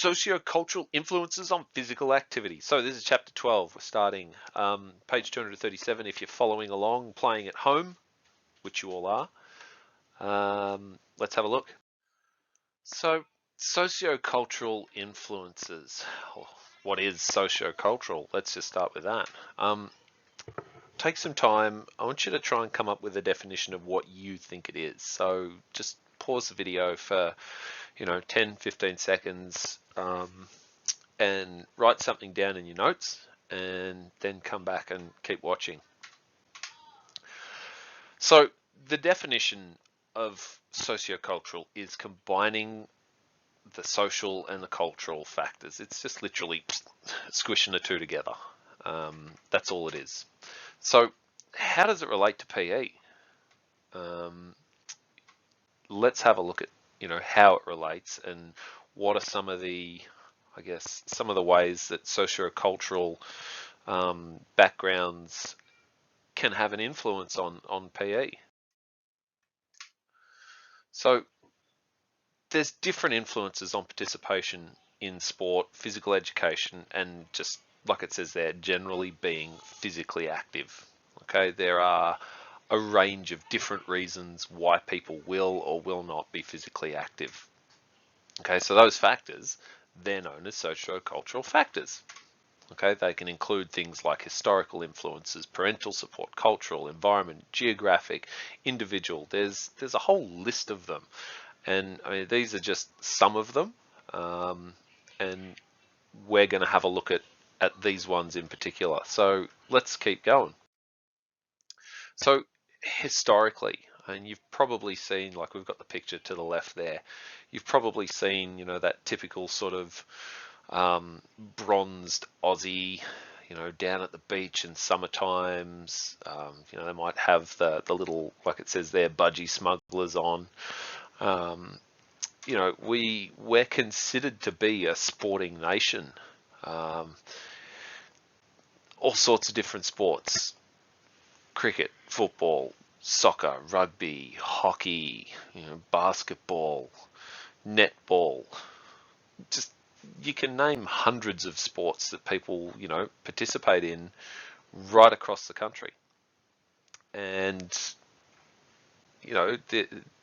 Sociocultural influences on physical activity. So this is chapter 12. We're starting page 237. If you're following along, playing at home, which you all are, let's have a look. So sociocultural influences. What is sociocultural? Let's just start with that. Take some time. I want you to try and come up with a definition of what you think it is. So just pause the video for 10, 15 seconds and write something down in your notes and then come back and keep watching. So the definition of sociocultural is combining the social and the cultural factors. It's just literally squishing the two together. That's all it is. So how does it relate to PE? Let's have a look at how it relates and what are some of the ways that sociocultural backgrounds can have an influence on PE. So there's different influences on participation in sport, physical education, and just like it says there, generally being physically active. Okay, there are a range of different reasons why people will or will not be physically active. Okay, so those factors, they're known as sociocultural factors. Okay, they can include things like historical influences, parental support, cultural, environment, geographic, individual. There's a whole list of them. And I mean, these are just some of them. And we're going to have a look at these ones in particular. So let's keep going. So historically, and you've probably seen, like we've got the picture to the left there, you've probably seen, that typical sort of bronzed Aussie, down at the beach in summer times. They might have the little, like it says there, budgie smugglers on. We're considered to be a sporting nation. All sorts of different sports: cricket, football, soccer, rugby, hockey, basketball, netball. Just, you can name hundreds of sports that people, participate in right across the country. And,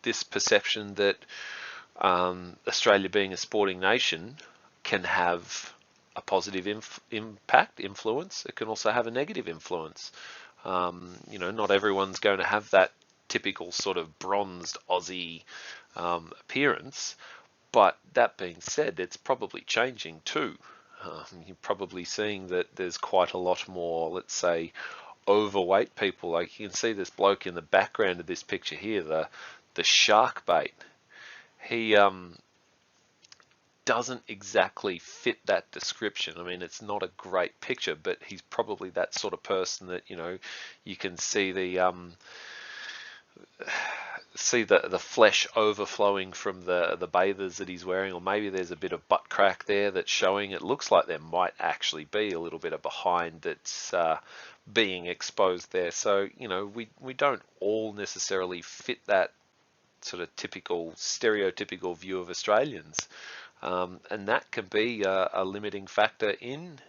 this perception that Australia being a sporting nation can have a positive influence. It can also have a negative influence. Not everyone's going to have that typical sort of bronzed Aussie appearance. But that being said, it's probably changing too. You're probably seeing that there's quite a lot more, let's say, overweight people. Like you can see this bloke in the background of this picture here, the shark bait. He doesn't exactly fit that description. I mean, it's not a great picture, but he's probably that sort of person that you can see the flesh overflowing from the bathers that he's wearing, or maybe there's a bit of butt crack there that's showing. It looks like there might actually be a little bit of behind that's being exposed there. So we don't all necessarily fit that sort of stereotypical view of Australians, and that can be a limiting factor in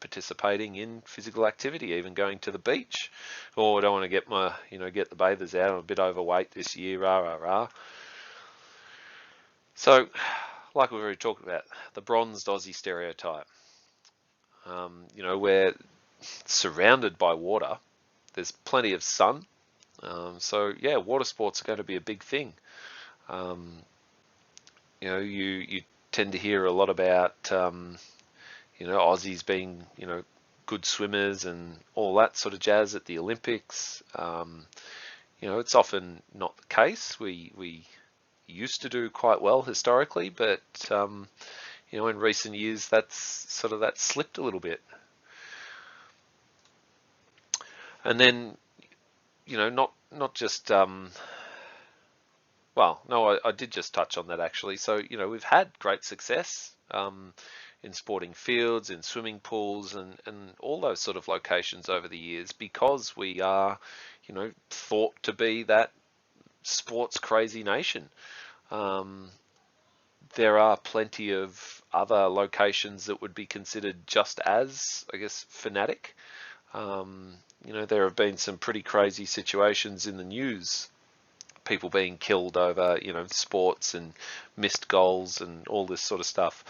participating in physical activity, even going to the beach. Or I don't want to get my, get the bathers out. I'm a bit overweight this year, rah, rah, rah. So, like we've already talked about, the bronzed Aussie stereotype. We're surrounded by water. There's plenty of sun. So yeah, water sports are going to be a big thing. You tend to hear a lot about Aussies being, good swimmers and all that sort of jazz at the Olympics. It's often not the case. We used to do quite well historically, but in recent years that slipped a little bit. And then, not just I did just touch on that actually. So we've had great success in sporting fields, in swimming pools, and all those sort of locations over the years, because we are, thought to be that sports crazy nation. There are plenty of other locations that would be considered just as, I guess, fanatic. There have been some pretty crazy situations in the news, people being killed over, sports and missed goals and all this sort of stuff.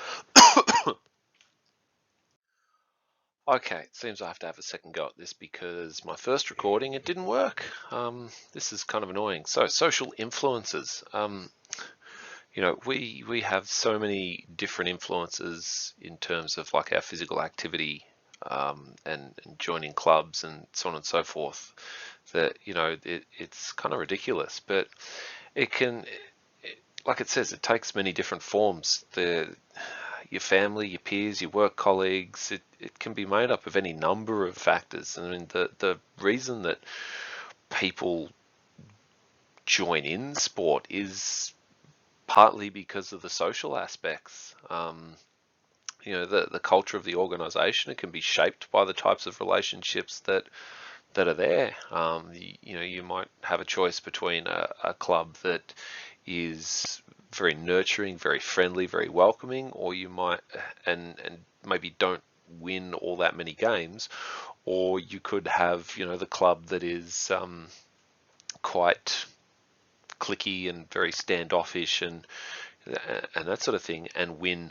Okay, it seems I have to have a second go at this because my first recording, it didn't work. This is kind of annoying. So, social influences. We have so many different influences in terms of like our physical activity, and joining clubs and so on and so forth, that it's kind of ridiculous, but it can, like it says, it takes many different forms. Your family, your peers, your work colleagues, it can be made up of any number of factors. I mean, the reason that people join in sport is partly because of the social aspects. The culture of the organization, it can be shaped by the types of relationships that are there. You might have a choice between a club that is very nurturing, very friendly, very welcoming, or you might, and maybe don't win all that many games, or you could have, the club that is quite cliquey and very standoffish and that sort of thing, and win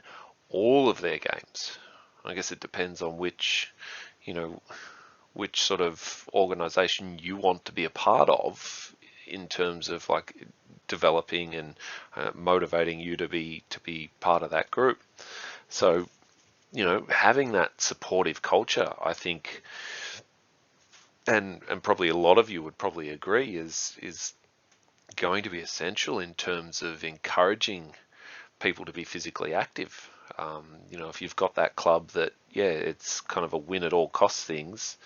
all of their games. I guess it depends on which sort of organization you want to be a part of in terms of like developing and motivating you to be part of that group. So, having that supportive culture, I think, and probably a lot of you would probably agree, is going to be essential in terms of encouraging people to be physically active. If you've got that club that, yeah, it's kind of a win at all costs things,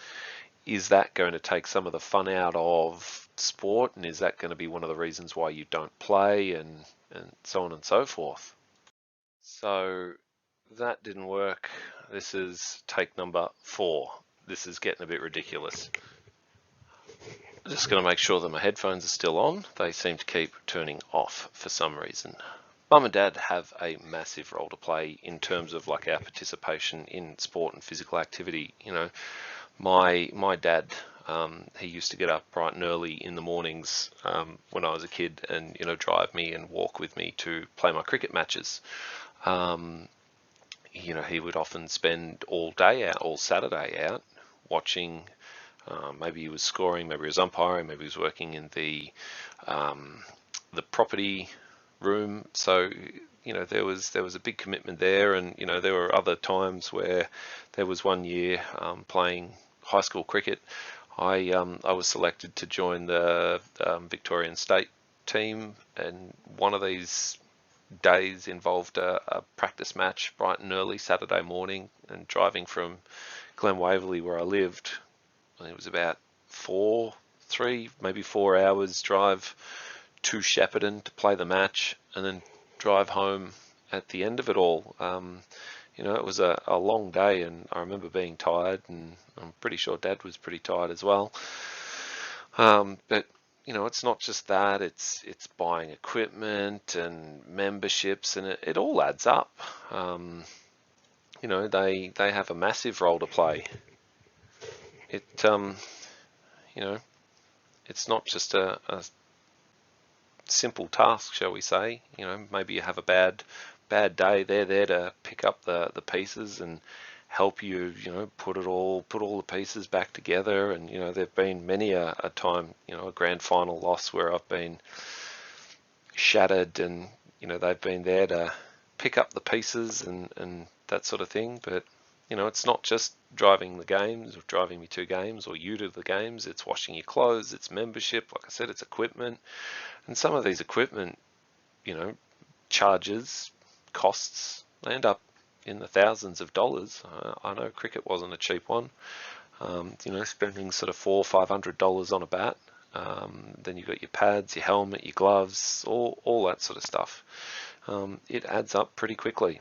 is that going to take some of the fun out of sport? And is that going to be one of the reasons why you don't play, and so on and so forth? So that didn't work. This is take number 4. This is getting a bit ridiculous. I'm just going to make sure that my headphones are still on. They seem to keep turning off for some reason. Mum and Dad have a massive role to play in terms of like our participation in sport and physical activity. My dad, he used to get up bright and early in the mornings when I was a kid, and drive me and walk with me to play my cricket matches. He would often spend all day out, all Saturday out, watching. Maybe he was scoring, maybe he was umpiring, maybe he was working in the property room. So there was a big commitment there, and there were other times where there was one year playing high school cricket. I was selected to join the Victorian state team, and one of these days involved a practice match bright and early Saturday morning, and driving from Glen Waverley, where I lived. It was about 4 hours drive to Shepparton to play the match, and then drive home at the end of it all. It was a long day, and I remember being tired, and I'm pretty sure Dad was pretty tired as well. But it's not just that; it's buying equipment and memberships, and it all adds up. They have a massive role to play. It's not just a simple task, shall we say. Maybe you have a bad day. They're there to pick up the pieces and help you, put all the pieces back together. And there've been many a time, a grand final loss where I've been shattered, and they've been there to pick up the pieces and that sort of thing. But it's not just driving the games, or driving me to games, or you to the games. It's washing your clothes, it's membership, like I said, it's equipment. And some of these equipment, charges, costs, they end up in the thousands of dollars. I know cricket wasn't a cheap one. Spending sort of $400-500 on a bat. Then you've got your pads, your helmet, your gloves, all that sort of stuff. It adds up pretty quickly.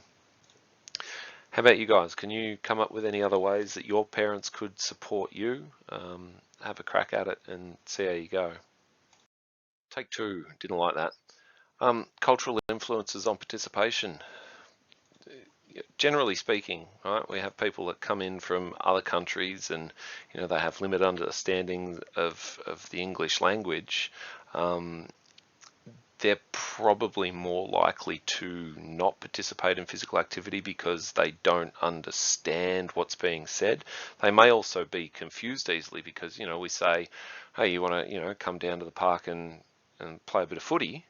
How about you guys? Can you come up with any other ways that your parents could support you? Have a crack at it and see how you go. Take 2. Didn't like that. Cultural influences on participation. generally speaking, right, we have people that come in from other countries and, they have limited understanding of the English language. They're probably more likely to not participate in physical activity because they don't understand what's being said. They may also be confused easily because, we say, hey, you want to, come down to the park and play a bit of footy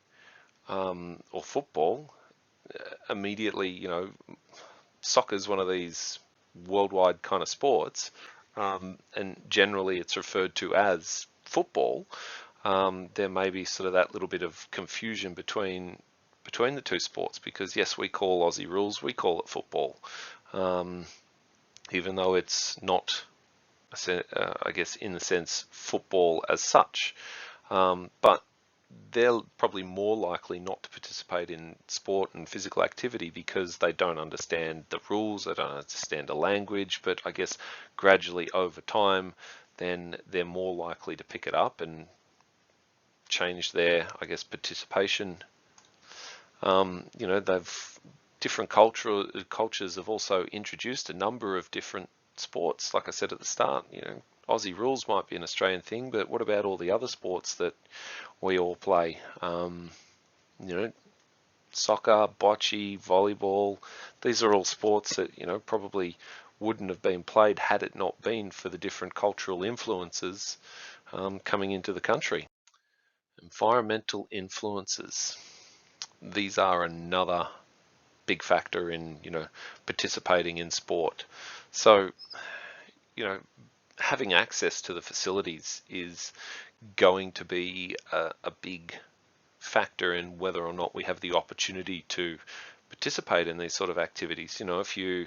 or football. Immediately, soccer is one of these worldwide kind of sports, and generally it's referred to as football. There may be sort of that little bit of confusion between the two sports because yes, we call Aussie rules, we call it football, even though it's not, I guess, in the sense football as such. But they're probably more likely not to participate in sport and physical activity because they don't understand the rules, they don't understand the language, but I guess gradually over time, then they're more likely to pick it up and change their, I guess, participation. They've different cultures have also introduced a number of different sports. Like I said at the start, Aussie rules might be an Australian thing, but what about all the other sports that we all play? Soccer, bocce, volleyball. These are all sports that, probably wouldn't have been played had it not been for the different cultural influences coming into the country. Environmental influences. These are another big factor in, participating in sport. So, having access to the facilities is going to be a big factor in whether or not we have the opportunity to participate in these sort of activities. If you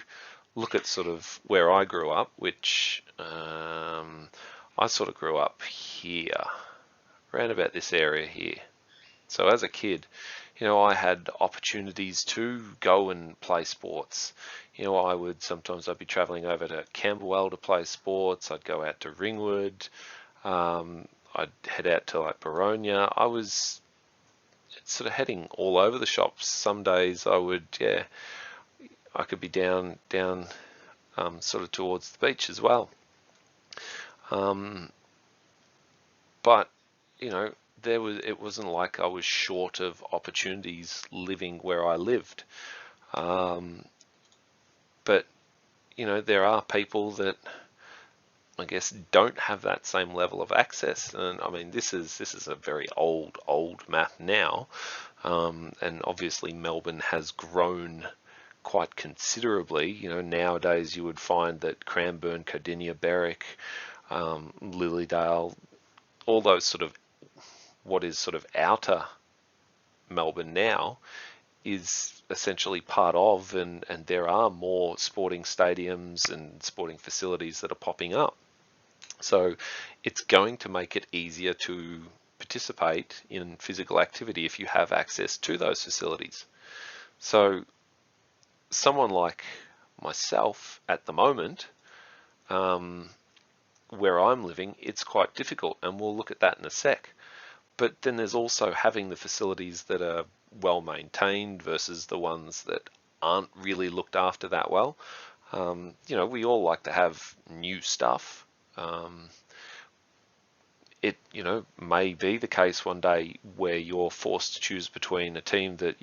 look at sort of where I grew up, which I sort of grew up here, around about this area here. So as a kid, I had opportunities to go and play sports. I'd be traveling over to Camberwell to play sports. I'd go out to Ringwood. I'd head out to like Baronia. I was sort of heading all over the shops. Some days I could be down sort of towards the beach as well. But it wasn't like I was short of opportunities living where I lived. But there are people that I guess don't have that same level of access. And I mean, this is a very old map now. And obviously Melbourne has grown quite considerably. Nowadays you would find that Cranbourne, Cardinia, Berwick, Lilydale, all those sort of what is sort of outer Melbourne now is essentially part of, and there are more sporting stadiums and sporting facilities that are popping up. So it's going to make it easier to participate in physical activity if you have access to those facilities. So someone like myself at the moment, where I'm living, it's quite difficult, and we'll look at that in a sec. But then there's also having the facilities that are well maintained versus the ones that aren't really looked after that well. We all like to have new stuff. It may be the case one day where you're forced to choose between a team that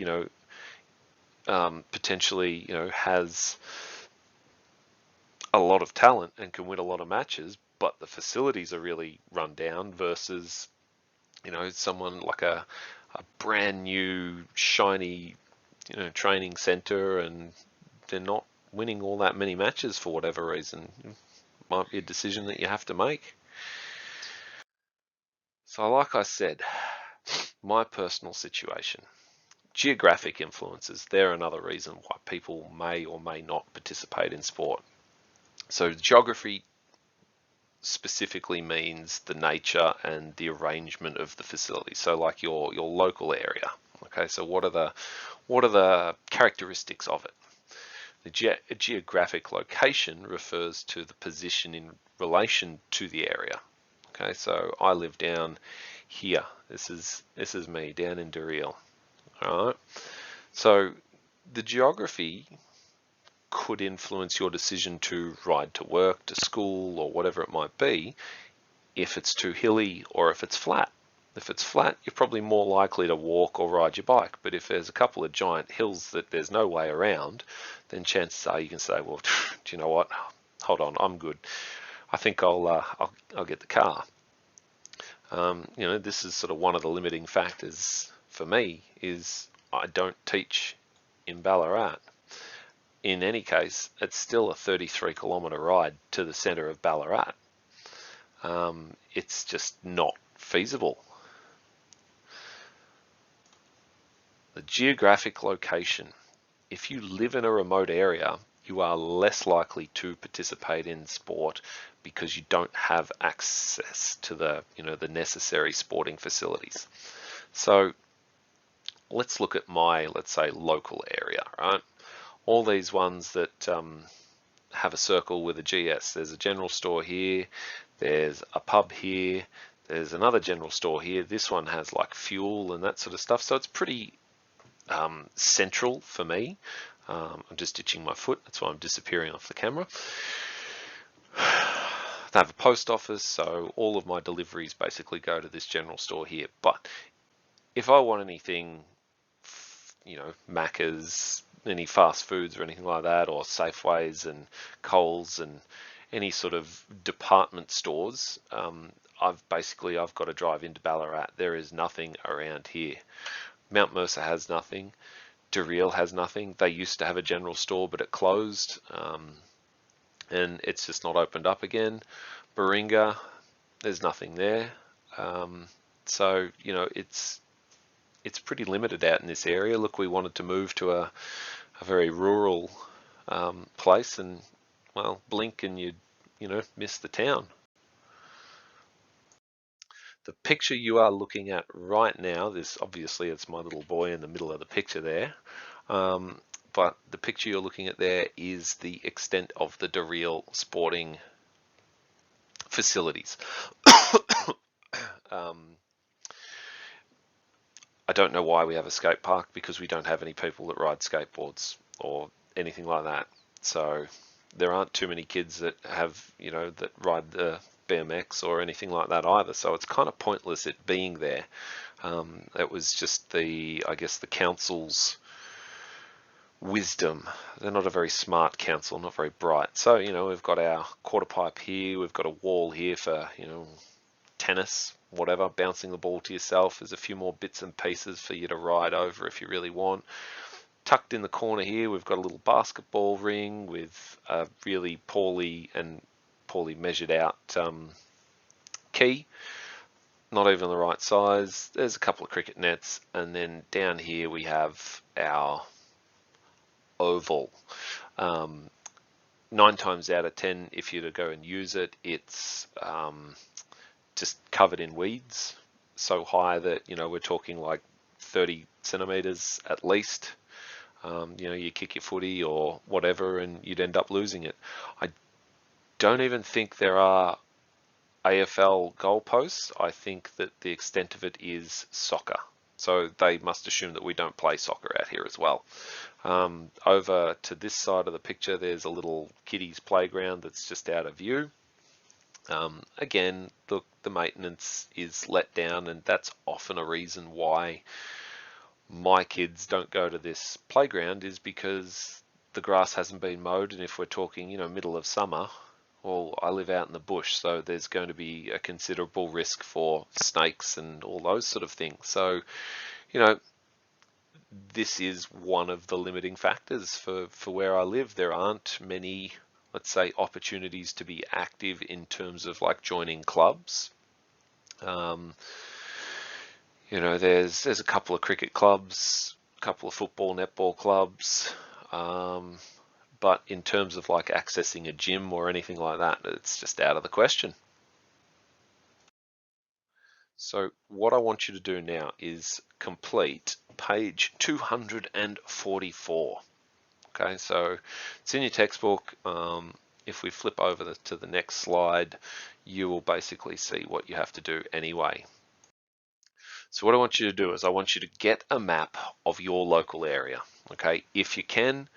potentially has a lot of talent and can win a lot of matches, but the facilities are really run down versus someone like a brand new shiny training center, and they're not winning all that many matches for whatever reason. It might be a decision that you have to make. So like I said, my personal situation, geographic influences, they're another reason why people may or may not participate in sport. So geography specifically means the nature and the arrangement of the facility. So like your local area. Okay, so what are the characteristics of it? The geographic location refers to the position in relation to the area. Okay, so I live down here. This is me down in DEREEL. All right. So the geography could influence your decision to ride to work, to school, or whatever it might be, if it's too hilly or if it's flat. If it's flat, you're probably more likely to walk or ride your bike. But if there's a couple of giant hills that there's no way around, then chances are you can say, well, do you know what? Hold on, I'm good. I think I'll get the car. This is sort of one of the limiting factors for me is I don't teach in Ballarat. In any case, it's still a 33-kilometre ride to the centre of Ballarat. It's just not feasible. The geographic location. If you live in a remote area, you are less likely to participate in sport because you don't have access to the necessary sporting facilities. So let's look at my, let's say, local area, right? All these ones that have a circle with a GS. There's a general store here, there's a pub here, there's another general store here. This one has like fuel and that sort of stuff. So it's pretty central for me. I'm just itching my foot, that's why I'm disappearing off the camera. They have a post office, so all of my deliveries basically go to this general store here. But if I want anything, Macca's, any fast foods or anything like that, or Safeways and Coles and any sort of department stores, I've got to drive into Ballarat. There is nothing around here. Mount Mercer has nothing. DEREEL has nothing. They used to have a general store, but it closed, and it's just not opened up again. Baringa, there's nothing there. So it's pretty limited out in this area. Look, we wanted to move to a very rural place, and well, blink and you'd miss the town. The picture you are looking at right now, this obviously it's my little boy in the middle of the picture there, but the picture you're looking at there is the extent of the DEREEL sporting facilities. I don't know why we have a skate park, because we don't have any people that ride skateboards or anything like that. So there aren't too many kids that have, that ride the BMX or anything like that either. So it's kind of pointless it being there. It was just I guess the council's wisdom. They're not a very smart council, not very bright. So, we've got our quarter pipe here. We've got a wall here for, tennis, whatever, bouncing the ball to yourself. There's a few more bits and pieces for you to ride over if you really want. Tucked in the corner here, we've got a little basketball ring with a really poorly measured out key, not even the right size. There's a couple of cricket nets, and then down here we have our oval. 9 times out of 10, if you to go and use it, it's just covered in weeds, so high that we're talking like 30 centimeters at least. You kick your footy or whatever and you'd end up losing it. I don't even think there are AFL goalposts. I think that the extent of it is soccer. So they must assume that we don't play soccer out here as well. Over to this side of the picture, there's a little kiddies playground that's just out of view. Again, look, the maintenance is let down, and that's often a reason why my kids don't go to this playground, is because the grass hasn't been mowed. And if we're talking, middle of summer, well, I live out in the bush, so there's going to be a considerable risk for snakes and all those sort of things. So, this is one of the limiting factors for where I live. There aren't many, let's say, opportunities to be active in terms of like joining clubs. There's a couple of cricket clubs, a couple of football, netball clubs, but in terms of like accessing a gym or anything like that, it's just out of the question. So what I want you to do now is complete page 244. Okay, so it's in your textbook. If we flip over to the next slide, you will basically see what you have to do anyway. So what I want you to do is I want you to get a map of your local area. Okay, if you can,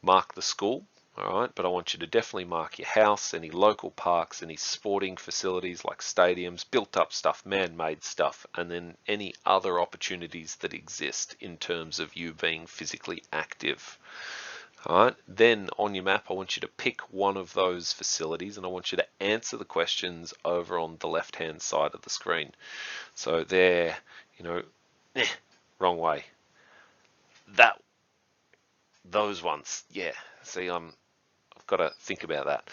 mark the school. all right? But I want you to definitely mark your house, any local parks, any sporting facilities like stadiums, built up stuff, man-made stuff, and then any other opportunities that exist in terms of you being physically active. All right, then on your map, I want you to pick one of those facilities and I want you to answer the questions over on the left-hand side of the screen. So there, wrong way. Those ones, yeah. See, I've got to think about that.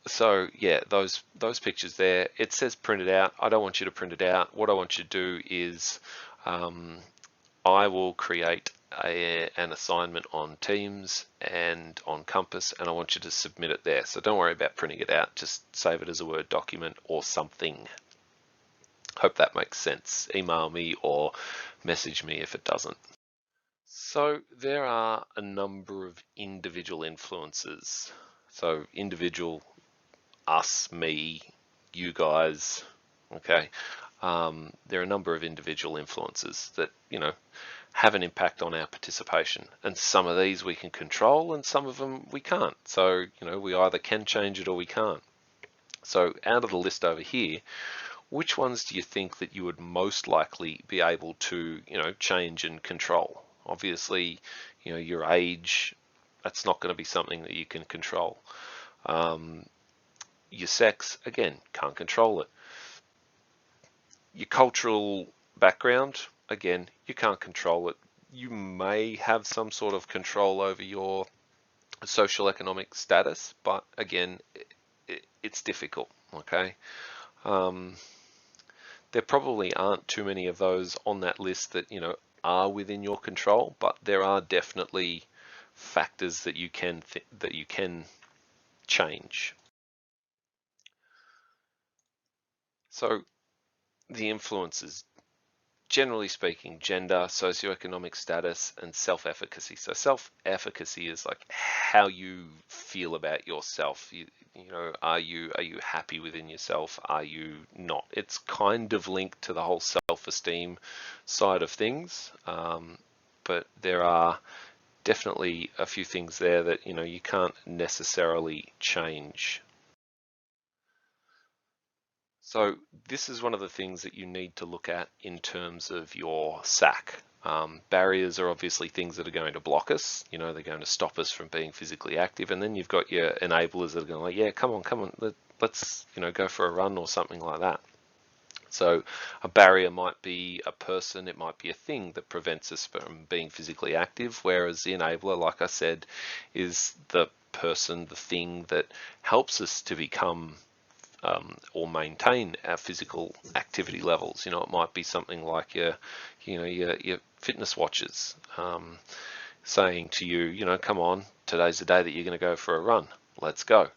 So yeah, those pictures there. It says print it out. I don't want you to print it out. What I want you to do is, I will create an assignment on Teams and on Compass, and I want you to submit it there. So don't worry about printing it out. Just save it as a Word document or something. Hope that makes sense. Email me or message me if it doesn't. So there are a number of individual influences. So individual, us, me, you guys, okay? There are a number of individual influences that, have an impact on our participation. And some of these we can control and some of them we can't. So, we either can change it or we can't. So out of the list over here, which ones do you think that you would most likely be able to, change and control? Obviously, your age, that's not going to be something that you can control. Your sex, again, can't control it. Your cultural background, again, you can't control it. You may have some sort of control over your social economic status, but again, it's difficult, okay? There probably aren't too many of those on that list that, are within your control, but there are definitely factors that you can change. So the influences, generally speaking, gender, socioeconomic status, and self-efficacy. So self-efficacy is like how you feel about yourself. Are you happy within yourself? Are you not? It's kind of linked to the whole self-esteem side of things, but there are definitely a few things there that you can't necessarily change. So this is one of the things that you need to look at in terms of your SAC. Barriers are obviously things that are going to block us. They're going to stop us from being physically active. And then you've got your enablers that are going like, yeah, come on, let's go for a run or something like that. So a barrier might be a person, it might be a thing that prevents us from being physically active, whereas the enabler, like I said, is the person, the thing that helps us to become or maintain our physical activity levels. It might be something like your fitness watches saying to you, come on, today's the day that you're going to go for a run. Let's go.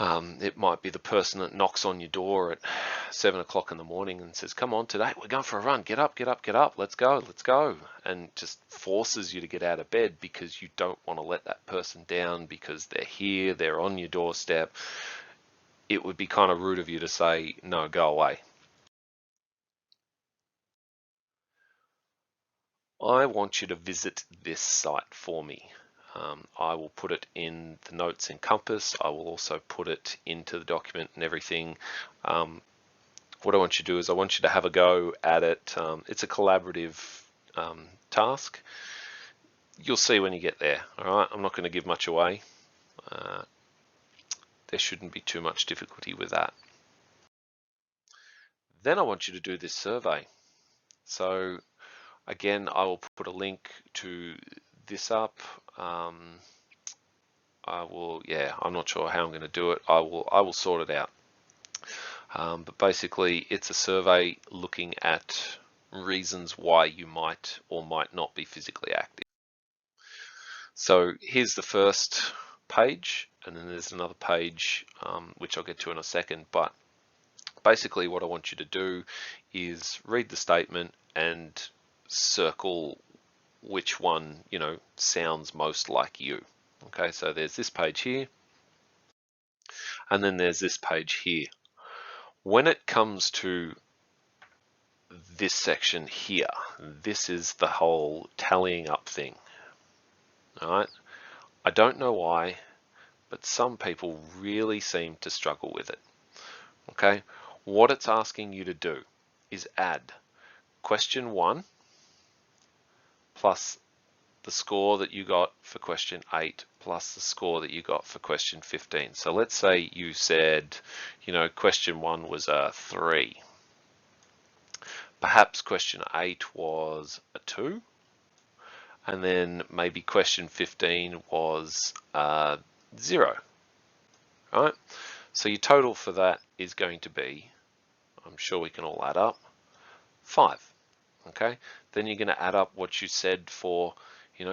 It might be the person that knocks on your door at 7 o'clock in the morning and says, come on, today we're going for a run. Get up, get up, get up. Let's go, let's go. And just forces you to get out of bed because you don't want to let that person down because they're here, they're on your doorstep. It would be kind of rude of you to say, no, go away. I want you to visit this site for me. I will put it in the notes in Compass. I will also put it into the document and everything. What I want you to do is I want you to have a go at it. It's a collaborative task. You'll see when you get there. All right, I'm not going to give much away. There shouldn't be too much difficulty with that. Then I want you to do this survey. So again, I will put a link to this up. I will, I'm not sure how I'm going to do it. I will sort it out. But basically, it's a survey looking at reasons why you might or might not be physically active. So here's the first page, and then there's another page, which I'll get to in a second. But basically what I want you to do is read the statement and circle which one, sounds most like you. Okay, so there's this page here, and then there's this page here. When it comes to this section here, this is the whole tallying up thing. All right, I don't know why, but some people really seem to struggle with it. Okay, what it's asking you to do is add question 1 plus the score that you got for question 8 plus the score that you got for question 15. So let's say you said, question 1 was a 3. Perhaps question 8 was a 2. And then maybe question 15 was 0. Right? So your total for that is going to be, I'm sure we can all add up, 5. Okay, then you're going to add up what you said for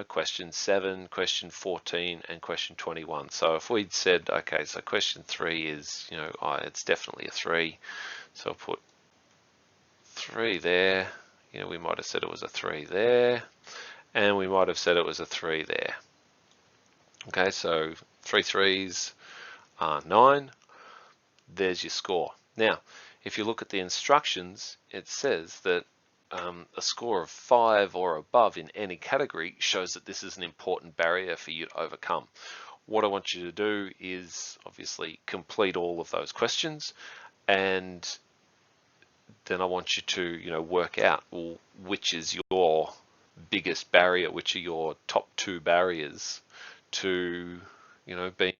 question 7, question 14, and question 21. So if we'd said, okay, so question 3 is, it's definitely a 3. So I'll put 3 there. We might have said it was a 3 there, and we might have said it was a 3 there. Okay, so 3 3s are 9. There's your score. Now, if you look at the instructions, it says that a score of 5 or above in any category shows that this is an important barrier for you to overcome. What I want you to do is obviously complete all of those questions, and then I want you to work out, well, which is your biggest barrier, which are your top 2 barriers to being.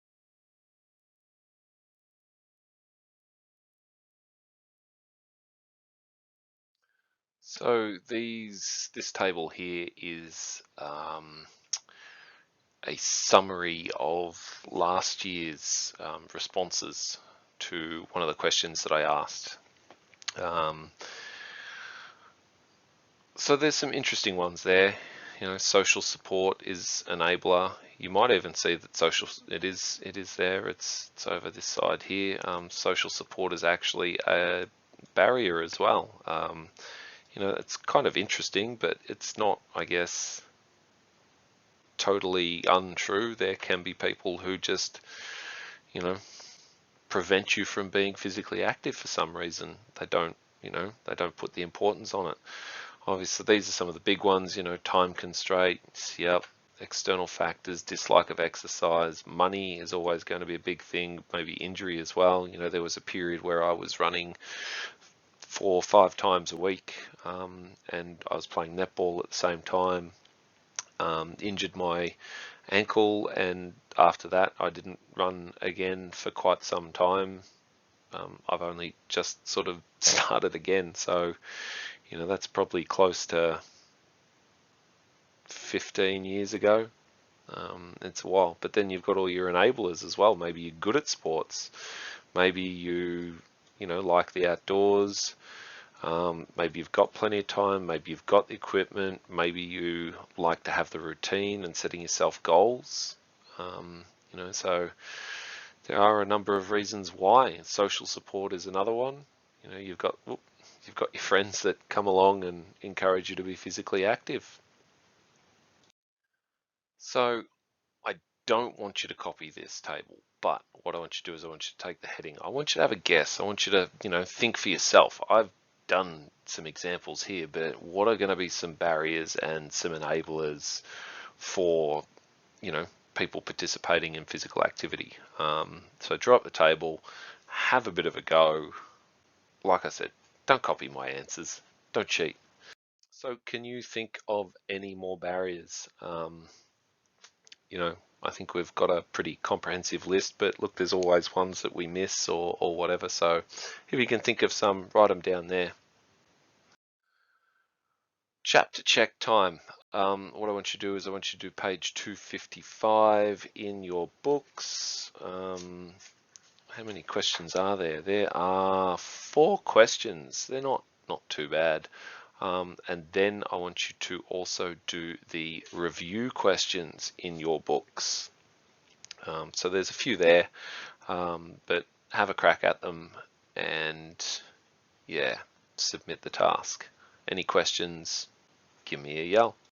So this table here is a summary of last year's responses to one of the questions that I asked. So there's some interesting ones there. Social support is enabler. You might even see that it is there. It's over this side here. Social support is actually a barrier as well. It's kind of interesting, but it's not, I guess, totally untrue. There can be people who just, prevent you from being physically active for some reason. They don't put the importance on it. Obviously, these are some of the big ones, time constraints, yep, external factors, dislike of exercise, money is always going to be a big thing, maybe injury as well. There was a period where I was running 4 or 5 times a week, and I was playing netball at the same time. Injured my ankle, and after that I didn't run again for quite some time. I've only just sort of started again, so that's probably close to 15 years ago. It's a while, but then you've got all your enablers as well. Maybe you're good at sports, maybe you like the outdoors. Maybe you've got plenty of time, maybe you've got the equipment, maybe you like to have the routine and setting yourself goals. So there are a number of reasons why. Social support is another one. You've got your friends that come along and encourage you to be physically active. So I don't want you to copy this table, but what I want you to do is I want you to take the heading. I want you to have a guess. I want you to, think for yourself. I've done some examples here, but what are going to be some barriers and some enablers for, people participating in physical activity? So draw up the table, have a bit of a go. Like I said, don't copy my answers. Don't cheat. So can you think of any more barriers? I think we've got a pretty comprehensive list, but look, there's always ones that we miss or whatever. So if you can think of some, write them down there. Chapter check time. What I want you to do is I want you to do page 255 in your books. How many questions are there? There are 4 questions. They're not too bad. And then I want you to also do the review questions in your books. So there's a few there, but have a crack at them and yeah, submit the task. Any questions, give me a yell.